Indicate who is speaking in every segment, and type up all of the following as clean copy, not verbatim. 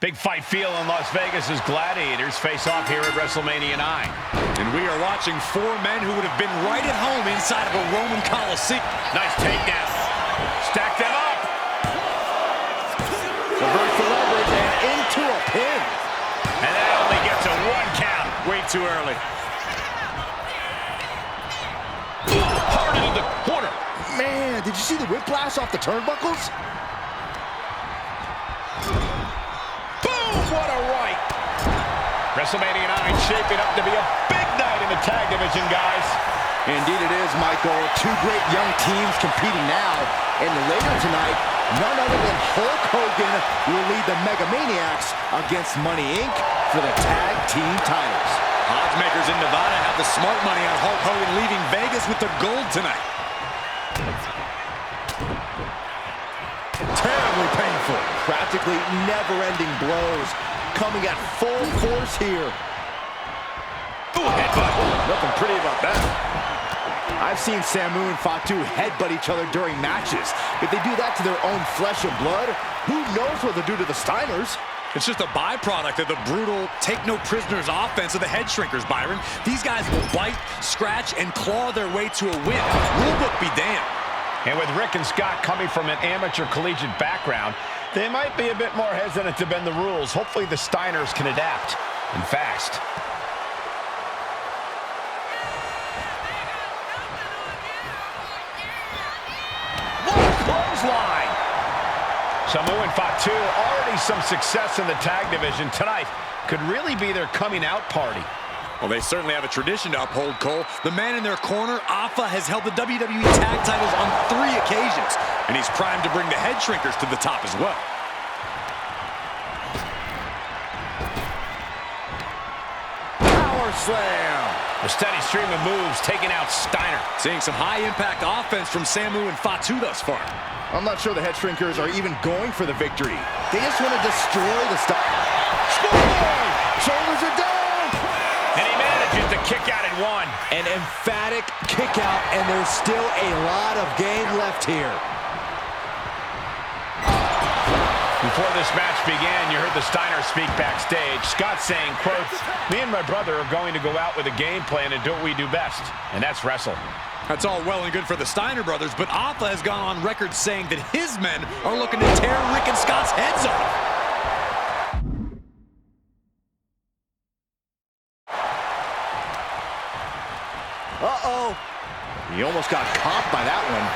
Speaker 1: Big fight feel in Las Vegas as gladiators face off here at WrestleMania 9.
Speaker 2: And we are watching four men who would have been right at home inside of a Roman Coliseum.
Speaker 1: Nice takedown. Stack them up.
Speaker 3: Reverse the leverage and into a pin.
Speaker 1: And that only gets a 1 count.
Speaker 2: Way too early.
Speaker 1: Hard into the corner.
Speaker 3: Man, did you see the whiplash off the turnbuckles?
Speaker 1: What a right. WrestleMania 9 shaping up to be a big night in the tag division, guys.
Speaker 3: Indeed it is, Michael. Two great young teams competing now. And later tonight, none other than Hulk Hogan will lead the Mega Maniacs against Money Inc. for the tag team titles.
Speaker 2: Odds makers in Nevada have the smart money on Hulk Hogan leaving Vegas with the gold tonight.
Speaker 3: Terribly painful. Practically never-ending blows coming at full force here.
Speaker 1: Ooh, headbutt.
Speaker 3: Nothing pretty about that. I've seen Samu and Fatu headbutt each other during matches. If they do that to their own flesh and blood, who knows what they'll do to the Steiners?
Speaker 2: It's just a byproduct of the brutal take-no-prisoners offense of the head shrinkers, Byron. These guys will bite, scratch, and claw their way to a win. Rulebook be damned.
Speaker 1: And with Rick and Scott coming from an amateur collegiate background, they might be a bit more hesitant to bend the rules. Hopefully the Steiners can adapt, and fast. Whoa, clothesline! Samu and Fatu, already some success in the tag division tonight, could really be their coming out party.
Speaker 2: Well, they certainly have a tradition to uphold, Cole. The man in their corner, Alpha, has held the WWE tag titles on 3 occasions, and he's primed to bring the head shrinkers to the top as well.
Speaker 3: Power slam.
Speaker 1: A steady stream of moves taking out Steiner.
Speaker 2: Seeing some high-impact offense from Samu and Fatu thus far.
Speaker 3: I'm not sure the head shrinkers are even going for the victory. They just want to destroy the Steiner. Shoulders are down.
Speaker 1: And he manages to kick out at 1.
Speaker 3: An emphatic kick out, and there's still a lot of game left here.
Speaker 1: Before this match began, you heard the Steiners speak backstage. Scott saying, quote, "Me and my brother are going to go out with a game plan and do what we do best, and that's wrestle."
Speaker 2: That's all well and good for the Steiner brothers, but Alpha has gone on record saying that his men are looking to tear Rick and Scott's heads off.
Speaker 3: Uh-oh. He almost got caught by that one.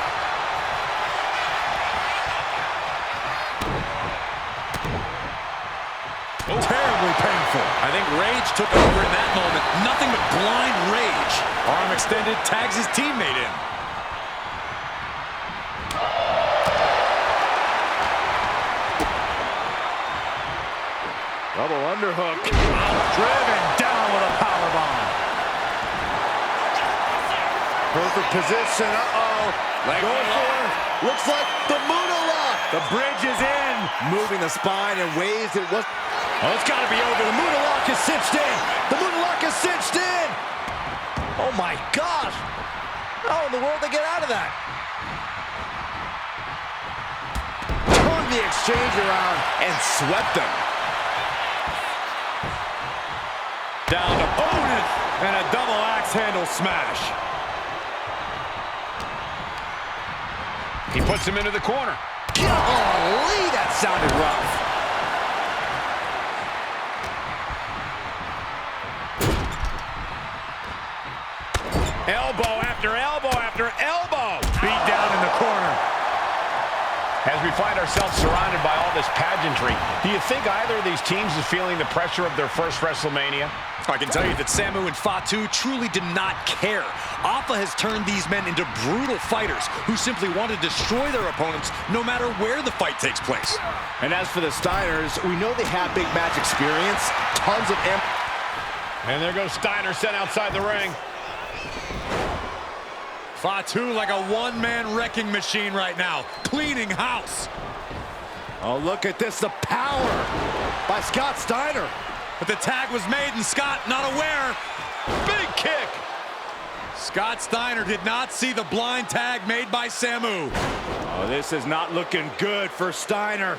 Speaker 2: Oh. Terribly painful. I think rage took over in that moment. Nothing but blind rage. Arm extended, tags his teammate in.
Speaker 3: Double underhook.
Speaker 2: Driven down with a powerbomb.
Speaker 3: Perfect position. Uh-oh. Going for it. Looks like the Moonalock.
Speaker 2: The bridge is in.
Speaker 3: Moving the spine in ways it was.
Speaker 2: Oh, it's got to be over.
Speaker 3: The Moonalock is cinched in. The Moonalock is cinched in. Oh, my gosh. How in the world did they get out of that? Turned the exchange around and swept them.
Speaker 2: Down opponent and a double axe handle smash.
Speaker 1: He puts him into the corner.
Speaker 3: Golly, that sounded rough.
Speaker 1: Elbow after elbow after elbow.
Speaker 2: Beat down in the corner.
Speaker 1: As we find ourselves surrounded by all this pageantry, do you think either of these teams is feeling the pressure of their first WrestleMania?
Speaker 2: I can tell you that Samu and Fatu truly did not care. Alpha has turned these men into brutal fighters who simply want to destroy their opponents no matter where the fight takes place.
Speaker 3: And as for the Steiners, we know they have big match experience, tons of
Speaker 1: And there goes Steiner sent outside the ring.
Speaker 2: Fatu like a one-man wrecking machine right now, cleaning house.
Speaker 3: Oh, look at this, the power by Scott Steiner.
Speaker 2: But the tag was made and Scott not aware.
Speaker 1: Big kick.
Speaker 2: Scott Steiner did not see the blind tag made by Samu.
Speaker 3: Oh, this is not looking good for Steiner.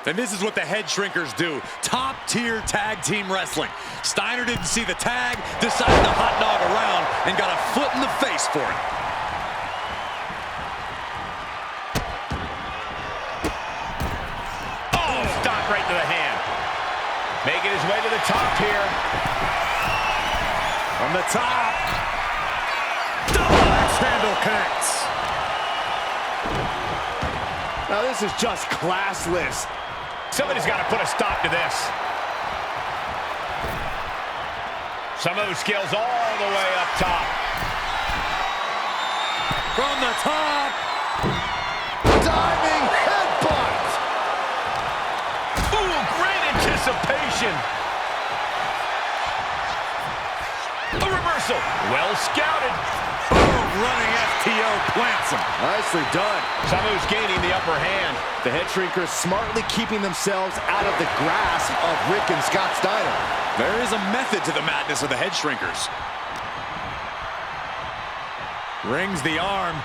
Speaker 2: And this is what the head shrinkers do. Top-tier tag team wrestling. Steiner didn't see the tag, decided to hot dog around, and got a foot in the face for it.
Speaker 1: Oh, stop right to the hand. Making his way to the top here.
Speaker 2: From the top. Double axe handle connects.
Speaker 3: Now this is just classless.
Speaker 1: Somebody's got to put a stop to this. Some of those skills all the way up top.
Speaker 2: From the top.
Speaker 3: Diving headbutt.
Speaker 1: Ooh, great anticipation. A reversal. Well scouted.
Speaker 2: Running FTO plants him.
Speaker 3: Nicely done.
Speaker 1: Samu's gaining the upper hand.
Speaker 3: The head shrinkers smartly keeping themselves out of the grasp of Rick and Scott Steiner.
Speaker 2: There is a method to the madness of the head shrinkers. Rings the arm.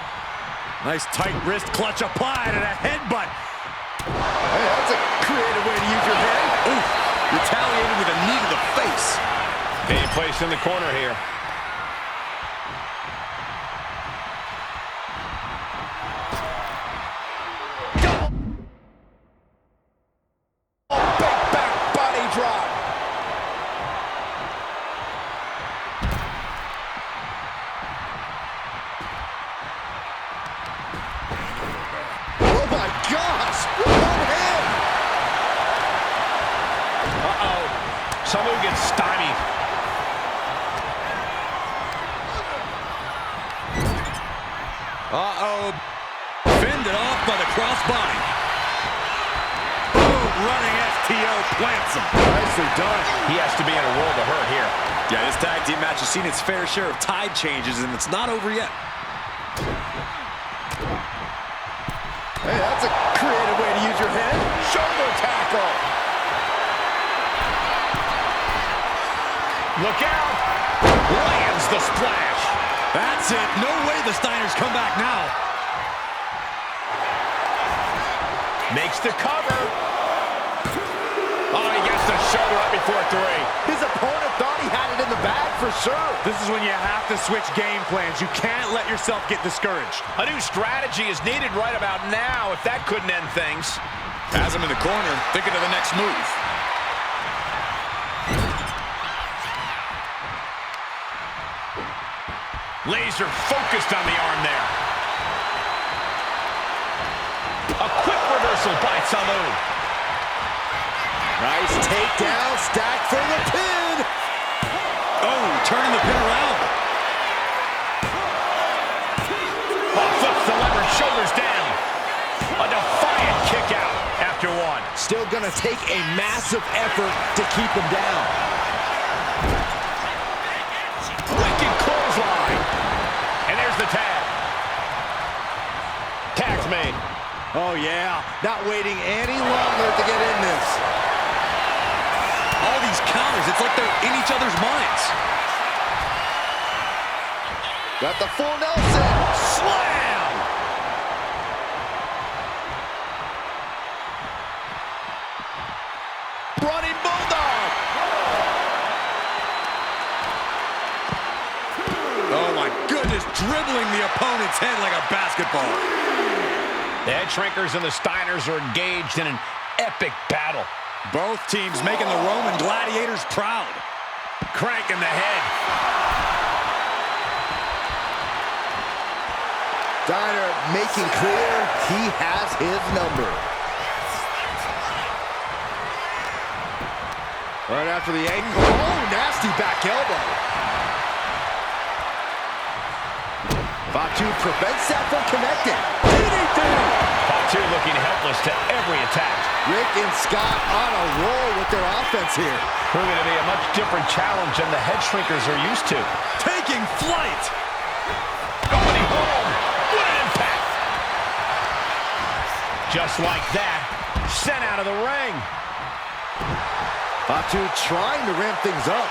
Speaker 2: Nice tight wrist clutch applied and a headbutt.
Speaker 3: Hey, that's a creative way to use your head.
Speaker 2: Oof. Retaliating with a knee to the face.
Speaker 1: Being placed in the corner here. Samu gets stymied.
Speaker 2: Uh-oh. Fended off by the crossbody. Boom, running FTO plants him.
Speaker 3: Nicely done.
Speaker 1: He has to be in a world of hurt here.
Speaker 2: Yeah, this tag team match has seen its fair share of tide changes, and it's not over yet.
Speaker 3: Hey, that's a creative way to use your head. Shoulder tackle.
Speaker 1: Look out! Lands the splash.
Speaker 2: That's it. No way the Steiners come back now.
Speaker 1: Makes the cover. Oh, he gets the shoulder up before 3.
Speaker 3: His opponent thought he had it in the bag for sure.
Speaker 2: This is when you have to switch game plans. You can't let yourself get discouraged.
Speaker 1: A new strategy is needed right about now if that couldn't end things.
Speaker 2: Has him in the corner, thinking of the next move.
Speaker 1: Laser focused on the arm there. A quick reversal by Samu.
Speaker 3: Nice takedown, stacked for the pin.
Speaker 2: Oh, turning the pin around.
Speaker 1: Oh, flips the lever, shoulders down. A defiant kick out after 1.
Speaker 3: Still gonna take a massive effort to keep him down.
Speaker 1: Wicked clothesline. And there's the tag. Tag's made.
Speaker 3: Oh yeah, not waiting any longer to get in this.
Speaker 2: All these counters, it's like they're in each other's minds.
Speaker 3: Got the full Nelson.
Speaker 1: Slam!
Speaker 3: Running bulldog.
Speaker 2: Oh my goodness, dribbling the opponent's head like a basketball.
Speaker 1: The head shrinkers and the Steiners are engaged in an epic battle.
Speaker 2: Both teams making the Roman gladiators proud.
Speaker 1: Cranking the head.
Speaker 3: Steiner making clear he has his number. Right after the ankle. Oh, nasty back elbow. Fatu prevents that from connecting. DDT!
Speaker 1: Fatu looking helpless to every attack.
Speaker 3: Rick and Scott on a roll with their offense here.
Speaker 1: Proving to be a much different challenge than the head shrinkers are used to.
Speaker 2: Taking flight.
Speaker 1: Going home. What an impact. Just like that, sent out of the ring.
Speaker 3: Fatu trying to ramp things up.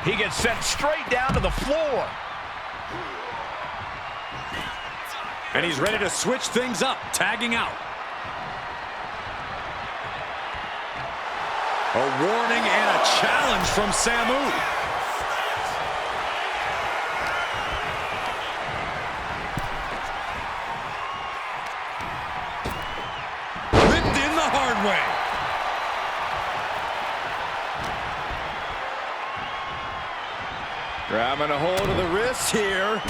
Speaker 1: He gets sent straight down to the floor.
Speaker 2: And he's ready to switch things up, tagging out. A warning and a challenge from Samu. Ripped in the hard way.
Speaker 3: Grabbing a hold of the wrist here.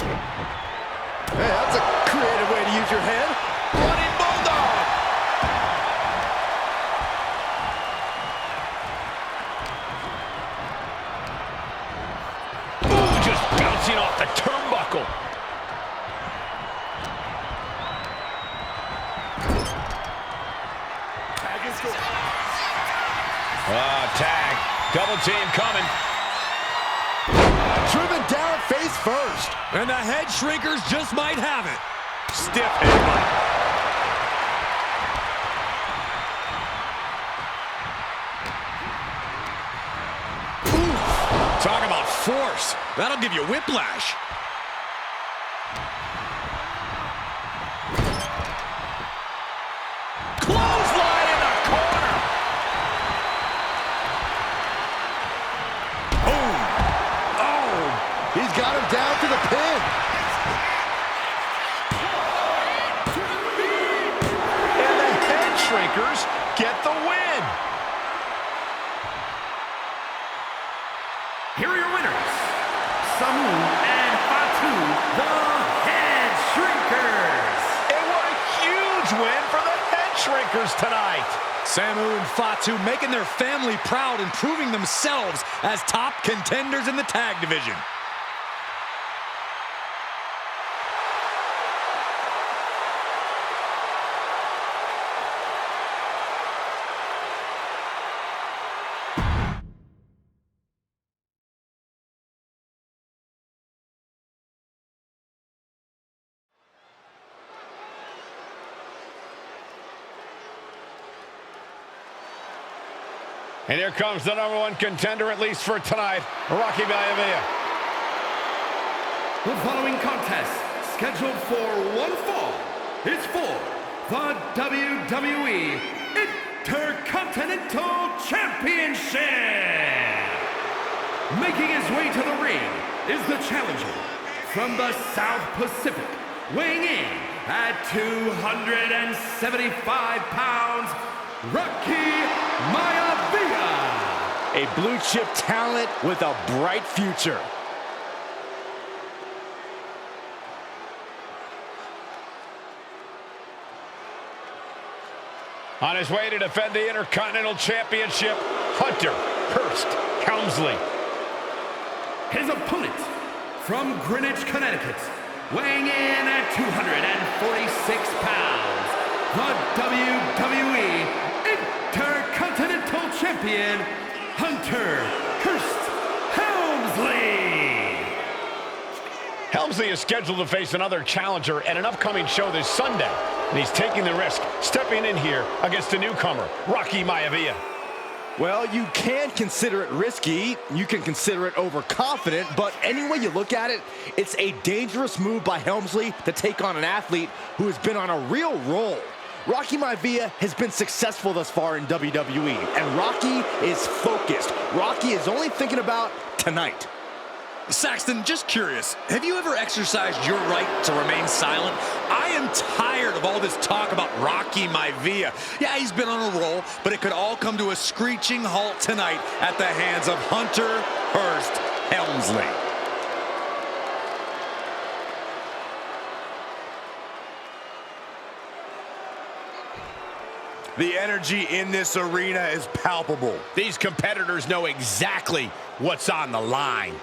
Speaker 3: Hey, that's a creative way to use your head. Running bulldog.
Speaker 1: Ooh, just bouncing off the turnbuckle. Tag. Double team coming.
Speaker 3: Driven down face first.
Speaker 2: And the head shrinkers just might have it. Stiff headbutt. Talk about force. That'll give you whiplash.
Speaker 1: Clothesline in the corner.
Speaker 2: Boom.
Speaker 3: Oh, he's got him down to the pin.
Speaker 1: And the head shrinkers get the win.
Speaker 4: Here are your winners, Samu and Fatu, the Head Shrinkers.
Speaker 1: And what a huge win for the head shrinkers tonight.
Speaker 2: Samu and Fatu making their family proud and proving themselves as top contenders in the tag division.
Speaker 1: And here comes the #1 contender, at least for tonight, Rocky Maivia.
Speaker 4: The following contest, scheduled for one fall, is for the WWE Intercontinental Championship. Making his way to the ring is the challenger from the South Pacific, weighing in at 275 pounds, Rocky Maivia.
Speaker 3: A blue chip talent with a bright future.
Speaker 1: On his way to defend the Intercontinental Championship, Hunter Hearst Helmsley.
Speaker 4: His opponent from Greenwich, Connecticut, weighing in at 246 pounds, the WWE Intercontinental Champion, Hunter Hearst Helmsley.
Speaker 1: Helmsley is scheduled to face another challenger at an upcoming show this Sunday, and he's taking the risk, stepping in here against a newcomer, Rocky Maivia.
Speaker 3: Well, you can consider it risky, you can consider it overconfident, but any way you look at it, it's a dangerous move by Helmsley to take on an athlete who has been on a real roll. Rocky Maivia has been successful thus far in WWE, and Rocky is focused. Rocky is only thinking about tonight.
Speaker 2: Saxton, just curious, have you ever exercised your right to remain silent? I am tired of all this talk about Rocky Maivia. Yeah, he's been on a roll, but it could all come to a screeching halt tonight at the hands of Hunter Hearst Helmsley.
Speaker 3: The energy in this arena is palpable.
Speaker 1: These competitors know exactly what's on the line.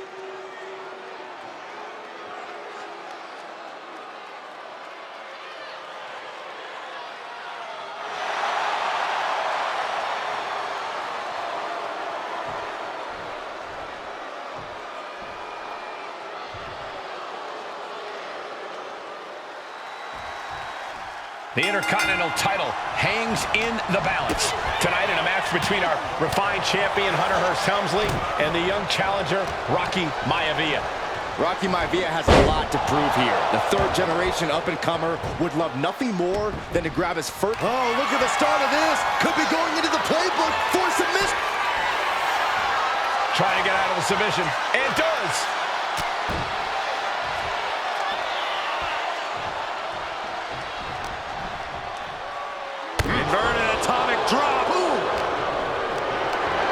Speaker 1: The Intercontinental title hangs in the balance. Tonight in a match between our refined champion, Hunter Hearst Helmsley, and the young challenger, Rocky Maivia.
Speaker 3: Rocky Maivia has a lot to prove here. The third-generation up-and-comer would love nothing more than to grab his first... Oh, look at the start of this. Could be going into the playbook for submission.
Speaker 1: Trying to get out of the submission, and does.
Speaker 2: Inverted atomic drop. Ooh.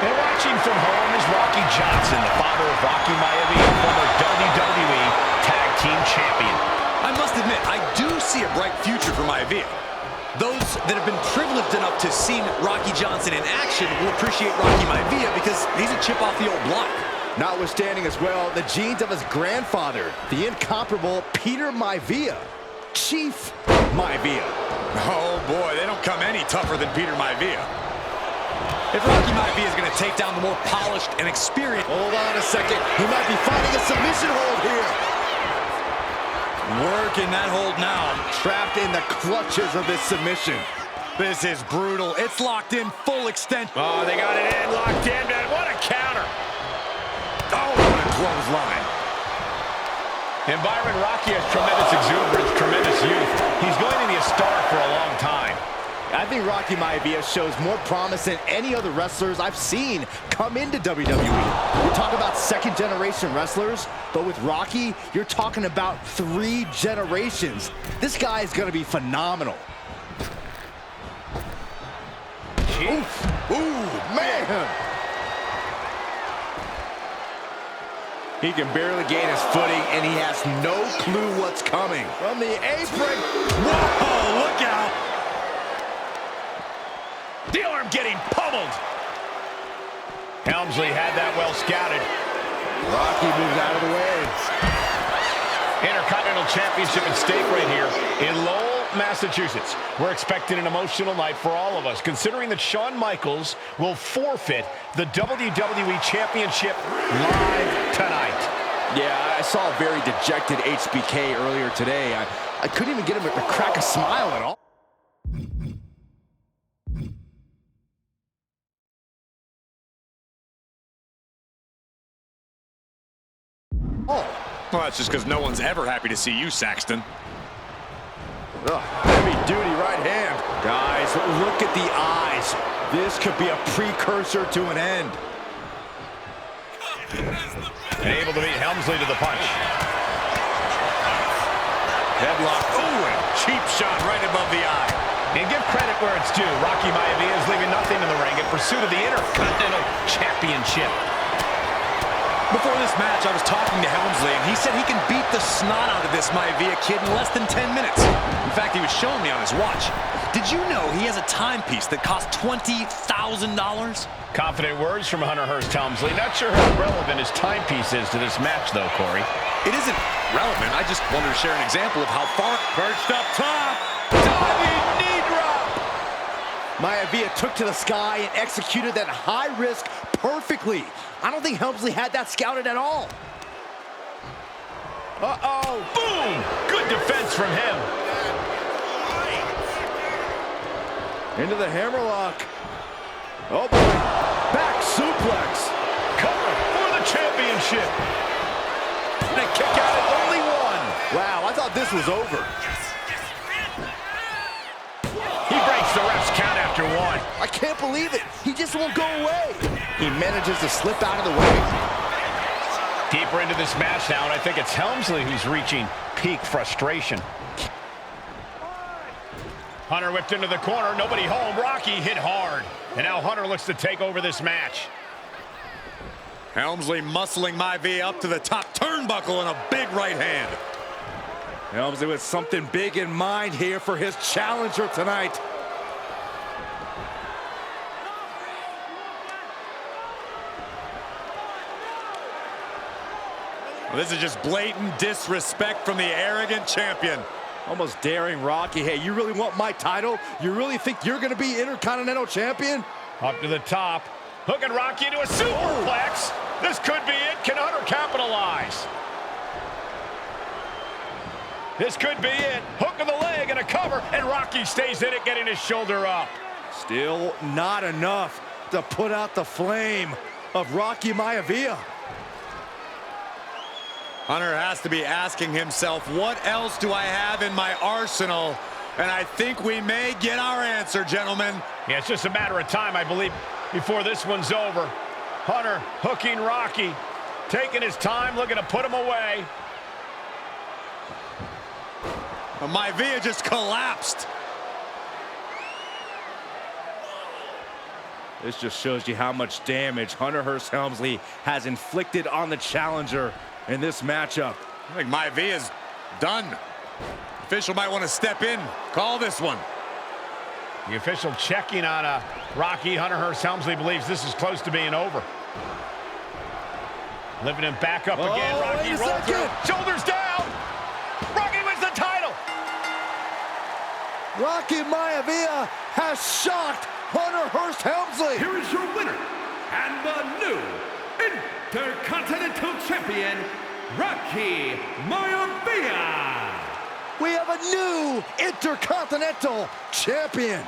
Speaker 1: And watching from home is Rocky Johnson, the father of Rocky Maivia, former WWE Tag Team Champion.
Speaker 2: I must admit, I do see a bright future for Maivia. Those that have been privileged enough to see Rocky Johnson in action will appreciate Rocky Maivia because he's a chip off the old block.
Speaker 3: Notwithstanding as well, the genes of his grandfather, the incomparable Peter Maivia. Chief Maivia.
Speaker 2: Oh boy, they don't come any tougher than Peter Maivia. If Rocky Maivia is going to take down the more polished and experienced...
Speaker 3: Hold on a second. He might be finding a submission hold here.
Speaker 2: Working that hold now.
Speaker 3: Trapped in the clutches of this submission.
Speaker 2: This is brutal. It's locked in full extent.
Speaker 1: Oh, they got it in, locked in, man. What a counter.
Speaker 2: Oh, what a clothesline.
Speaker 1: And Byron, Rocky has tremendous exuberance, tremendous youth. He's going to be a star for a long time.
Speaker 3: I think Rocky Maivia shows more promise than any other wrestlers I've seen come into WWE. We're talking about second-generation wrestlers, but with Rocky, you're talking about 3 generations. This guy is going to be phenomenal. Ooh, man! He can barely gain his footing, and he has no clue what's coming. From the apron.
Speaker 2: Whoa, look out!
Speaker 1: The arm getting pummeled. Helmsley had that well scouted.
Speaker 3: Rocky moves out of the way.
Speaker 1: Intercontinental Championship at stake right here in Lowell, Massachusetts. We're expecting an emotional night for all of us, considering that Shawn Michaels will forfeit the WWE Championship live tonight.
Speaker 3: Yeah, I saw a very dejected HBK earlier today. I couldn't even get him to crack a smile at all.
Speaker 2: Well, that's just because no one's ever happy to see you, Saxton.
Speaker 3: Heavy duty right hand. Guys, look at the eyes. This could be a precursor to an end.
Speaker 1: And able to beat Helmsley to the punch.
Speaker 2: Headlock. Ooh, and cheap shot right above the eye.
Speaker 1: And give credit where it's due. Rocky Maivia is leaving nothing in the ring in pursuit of the Intercontinental Championship.
Speaker 2: Before this match, I was talking to Helmsley, and he said he can beat the snot out of this Maivia kid in less than 10 minutes. In fact, he was showing me on his watch. Did you know he has a timepiece that costs $20,000?
Speaker 1: Confident words from Hunter Hearst Helmsley. Not sure how relevant his timepiece is to this match, though, Corey.
Speaker 2: It isn't relevant. I just wanted to share an example of how far... Perched up top. Diving knee drop.
Speaker 3: Maivia took to the sky and executed that high risk perfectly. I don't think Helmsley had that scouted at all.
Speaker 1: Uh-oh. Boom! Good defense from him.
Speaker 3: Into the hammerlock. Oh, boy. Back suplex.
Speaker 1: Cover for the championship. And a kick out at only 1.
Speaker 3: Wow, I thought this was over.
Speaker 1: He breaks the ref's count after 1.
Speaker 3: I can't believe it. He just won't go away. He manages to slip out of the way.
Speaker 1: Deeper into this match now, and I think it's Helmsley who's reaching peak frustration. Hunter whipped into the corner. Nobody home. Rocky hit hard. And now Hunter looks to take over this match.
Speaker 2: Helmsley muscling Maivia up to the top turnbuckle and a big right hand.
Speaker 3: Helmsley with something big in mind here for his challenger tonight.
Speaker 2: Well, this is just blatant disrespect from the arrogant champion.
Speaker 3: Almost daring Rocky. Hey, you really want my title? You really think you're going to be Intercontinental Champion?
Speaker 1: Up to the top. Hooking Rocky into a superplex. This could be it. Can Hunter capitalize? This could be it. Hook of the leg going to cover, and Rocky stays in it, getting his shoulder up.
Speaker 3: Still not enough to put out the flame of Rocky Maivia.
Speaker 2: Hunter has to be asking himself, what else do I have in my arsenal? And I think we may get our answer, gentlemen.
Speaker 1: Yeah, it's just a matter of time, I believe, before this one's over. Hunter hooking Rocky, taking his time, looking to put him away.
Speaker 2: Maivia just collapsed.
Speaker 3: This just shows you how much damage Hunter Hearst Helmsley has inflicted on the challenger in this matchup.
Speaker 2: I think Maivia's done. Official might want to step in, call this one.
Speaker 1: The official checking on Rocky. Hunter Hearst Helmsley believes this is close to being over. Lifting him back up again. Rocky rolls through. Shoulders down. Rocky wins the title.
Speaker 3: Rocky Maivia has shocked Hunter Hearst Helmsley.
Speaker 4: Here is your winner, and the new Intercontinental Champion, Rocky Maivia.
Speaker 3: We have a new Intercontinental Champion.